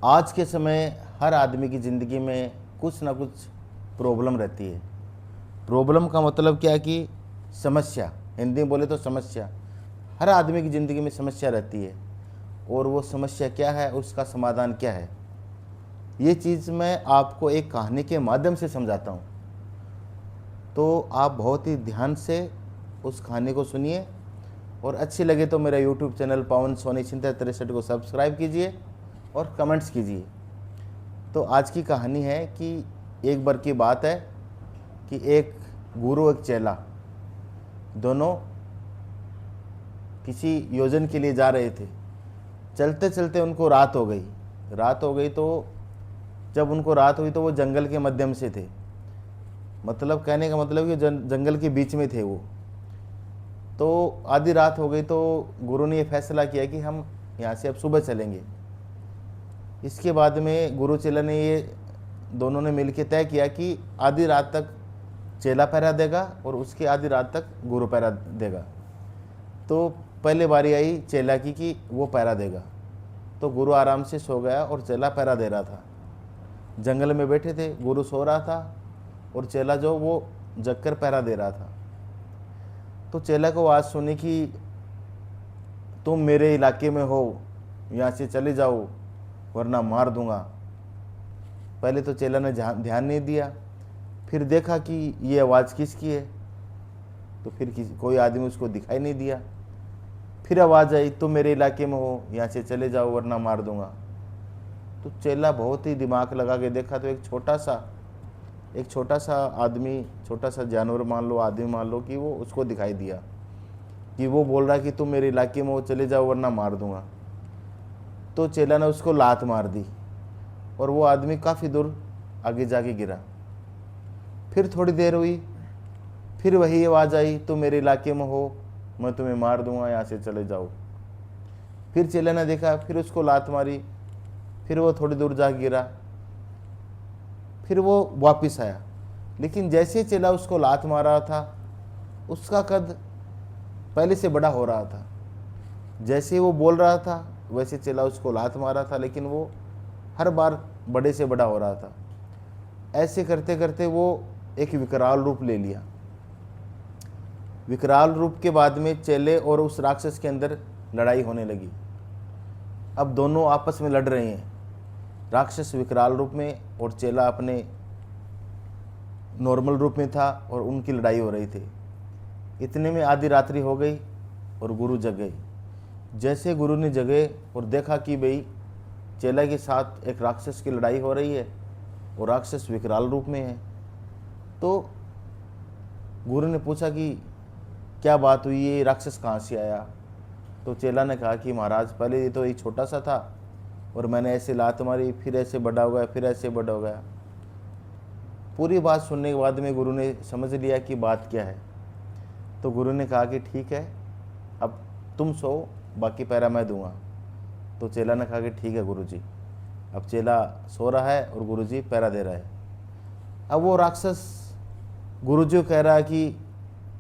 आज के समय हर आदमी की ज़िंदगी में कुछ ना कुछ प्रॉब्लम रहती है। प्रॉब्लम का मतलब क्या कि समस्या, हिंदी में बोले तो समस्या। हर आदमी की ज़िंदगी में समस्या रहती है और वो समस्या क्या है, उसका समाधान क्या है, ये चीज़ मैं आपको एक कहानी के माध्यम से समझाता हूँ। तो आप बहुत ही ध्यान से उस कहानी को सुनिए और अच्छी लगे तो मेरा यूट्यूब चैनल पवन सोनी 63 को सब्सक्राइब कीजिए और कमेंट्स कीजिए। तो आज की कहानी है कि एक बार की बात है कि एक गुरु एक चेला दोनों किसी योजन के लिए जा रहे थे। चलते चलते उनको रात हो गई। तो जब उनको रात हुई तो वो जंगल के मध्यम से थे, मतलब कहने का मतलब कि जंगल के बीच में थे वो। तो आधी रात हो गई तो गुरु ने ये फैसला किया कि हम यहाँ से अब सुबह चलेंगे। इसके बाद में गुरु चेला ने ये दोनों ने मिलकर तय किया कि आधी रात तक चेला पहरा देगा और उसकी आधी रात तक गुरु पहरा देगा। तो पहले बारी आई चेला की कि वो पहरा देगा। तो गुरु आराम से सो गया और चेला पहरा दे रहा था। जंगल में बैठे थे, गुरु सो रहा था और चेला जो वो जगकर पहरा दे रहा था। तो चेला को आवाज़ सुनी कि तुम मेरे इलाके में हो, यहाँ से चले जाओ वरना मार दूंगा। पहले तो चेला ने ध्यान नहीं दिया, फिर देखा कि ये आवाज़ किसकी है, तो फिर कोई आदमी उसको दिखाई नहीं दिया। फिर आवाज़ आई तुम मेरे इलाके में हो, यहाँ से चले जाओ वरना मार दूंगा। तो चेला बहुत ही दिमाग लगा के देखा तो एक छोटा सा आदमी, छोटा सा जानवर मान लो, आदमी मान लो, कि वो उसको दिखाई दिया कि वो बोल रहा है कि तुम मेरे इलाके में हो, चले जाओ वरना मार दूंगा। तो चेला ने उसको लात मार दी और वो आदमी काफ़ी दूर आगे जाके गिरा। फिर थोड़ी देर हुई, फिर वही आवाज़ आई तुम मेरे इलाके में हो, मैं तुम्हें मार दूंगा, यहाँ से चले जाओ। फिर चेला ने देखा, फिर उसको लात मारी, फिर वो थोड़ी दूर जा गिरा। फिर वो वापस आया, लेकिन जैसे चेला उसको लात मार रहा था उसका कद पहले से बड़ा हो रहा था। जैसे वो बोल रहा था वैसे चेला उसको लात मार रहा था, लेकिन वो हर बार बड़े से बड़ा हो रहा था। ऐसे करते करते वो एक विकराल रूप ले लिया। विकराल रूप के बाद में चेले और उस राक्षस के अंदर लड़ाई होने लगी। अब दोनों आपस में लड़ रहे हैं, राक्षस विकराल रूप में और चेला अपने नॉर्मल रूप में था, और उनकी लड़ाई हो रही थी। इतने में आधी रात्रि हो गई और गुरु जग गए। जैसे गुरु ने जगे और देखा कि भाई चेला के साथ एक राक्षस की लड़ाई हो रही है और राक्षस विकराल रूप में है, तो गुरु ने पूछा कि क्या बात हुई, ये राक्षस कहाँ से आया। तो चेला ने कहा कि महाराज पहले ये तो एक छोटा सा था और मैंने ऐसे लात मारी, फिर ऐसे बड़ा हो गया, फिर ऐसे बड़ा हो गया। पूरी बात सुनने के बाद में गुरु ने समझ लिया कि बात क्या है। तो गुरु ने कहा कि ठीक है, अब तुम सो, बाकी पैरा मैं दूंगा। तो चेला ने कहा कि ठीक है गुरुजी। अब चेला सो रहा है और गुरुजी पैरा दे रहा है। अब वो राक्षस गुरुजी को कह रहा है कि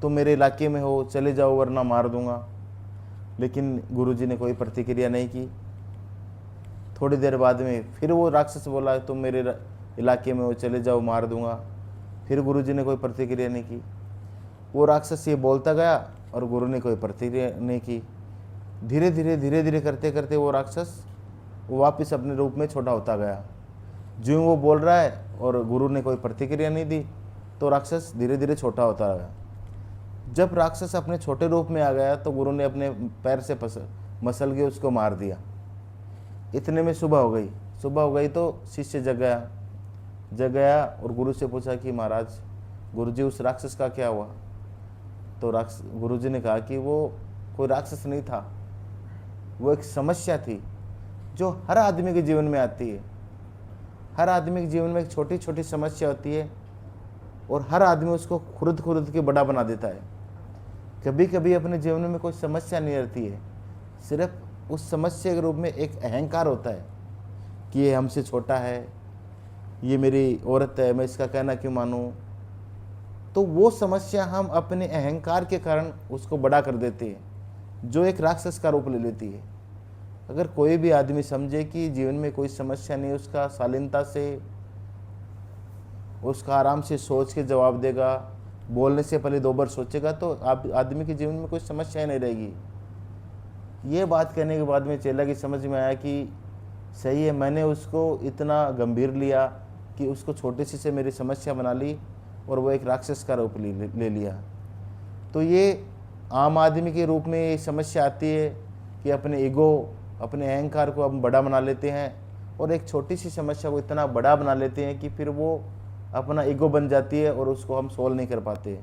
तुम मेरे इलाके में हो, चले जाओ वरना मार दूंगा, लेकिन गुरुजी ने कोई प्रतिक्रिया नहीं की। थोड़ी देर बाद में फिर वो राक्षस बोला तुम मेरे इलाके में हो, चले जाओ मार दूंगा, फिर गुरुजी ने कोई प्रतिक्रिया नहीं की। वो राक्षस ये बोलता गया और गुरु ने कोई प्रतिक्रिया नहीं की। धीरे धीरे करते करते वो राक्षस वापस अपने रूप में छोटा होता गया। जो वो बोल रहा है और गुरु ने कोई प्रतिक्रिया नहीं दी, तो राक्षस धीरे धीरे छोटा होता गया। जब राक्षस अपने छोटे रूप में आ गया तो गुरु ने अपने पैर से मसल के उसको मार दिया। इतने में सुबह हो गई तो शिष्य जग गया और गुरु से पूछा कि महाराज गुरुजी उस राक्षस का क्या हुआ। तो गुरुजी ने कहा कि वो कोई राक्षस नहीं था, वो एक समस्या थी जो हर आदमी के जीवन में आती है। हर आदमी के जीवन में एक छोटी छोटी समस्या होती है और हर आदमी उसको खुद के बड़ा बना देता है। कभी कभी अपने जीवन में कोई समस्या नहीं रहती है, सिर्फ उस समस्या के रूप में एक अहंकार होता है कि ये हमसे छोटा है, ये मेरी औरत है, मैं इसका कहना क्यों मानूं। तो वो समस्या हम अपने अहंकार के कारण उसको बड़ा कर देते हैं, जो एक राक्षस का रूप ले लेती है। अगर कोई भी आदमी समझे कि जीवन में कोई समस्या नहीं, उसका शालीनता से, उसका आराम से सोच के जवाब देगा, बोलने से पहले 2 बार सोचेगा, तो आप आदमी के जीवन में कोई समस्या ही नहीं रहेगी। ये बात कहने के बाद में चेला की समझ में आया कि सही है, मैंने उसको इतना गंभीर लिया कि उसको छोटी सी से मेरी समस्या बना ली और वो एक राक्षस का रूप ले लिया। तो ये आम आदमी के रूप में ये समस्या आती है कि अपने ईगो, अपने अहंकार को हम बड़ा बना लेते हैं और एक छोटी सी समस्या को इतना बड़ा बना लेते हैं कि फिर वो अपना ईगो बन जाती है और उसको हम सोल्व नहीं कर पाते।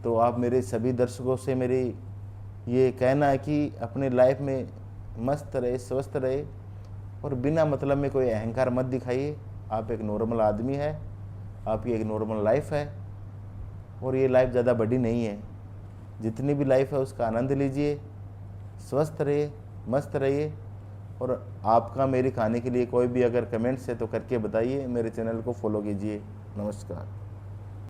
तो आप मेरे सभी दर्शकों से मेरी ये कहना है कि अपने लाइफ में मस्त रहे, स्वस्थ रहे और बिना मतलब में कोई अहंकार मत दिखाइए। आप एक नॉर्मल आदमी है, आपकी एक नॉर्मल लाइफ है और ये लाइफ ज़्यादा बड़ी नहीं है। जितनी भी लाइफ है उसका आनंद लीजिए, स्वस्थ रहिए, मस्त रहिए। और आपका मेरी कहानी के लिए कोई भी अगर कमेंट्स है तो करके बताइए। मेरे चैनल को फॉलो कीजिए। नमस्कार।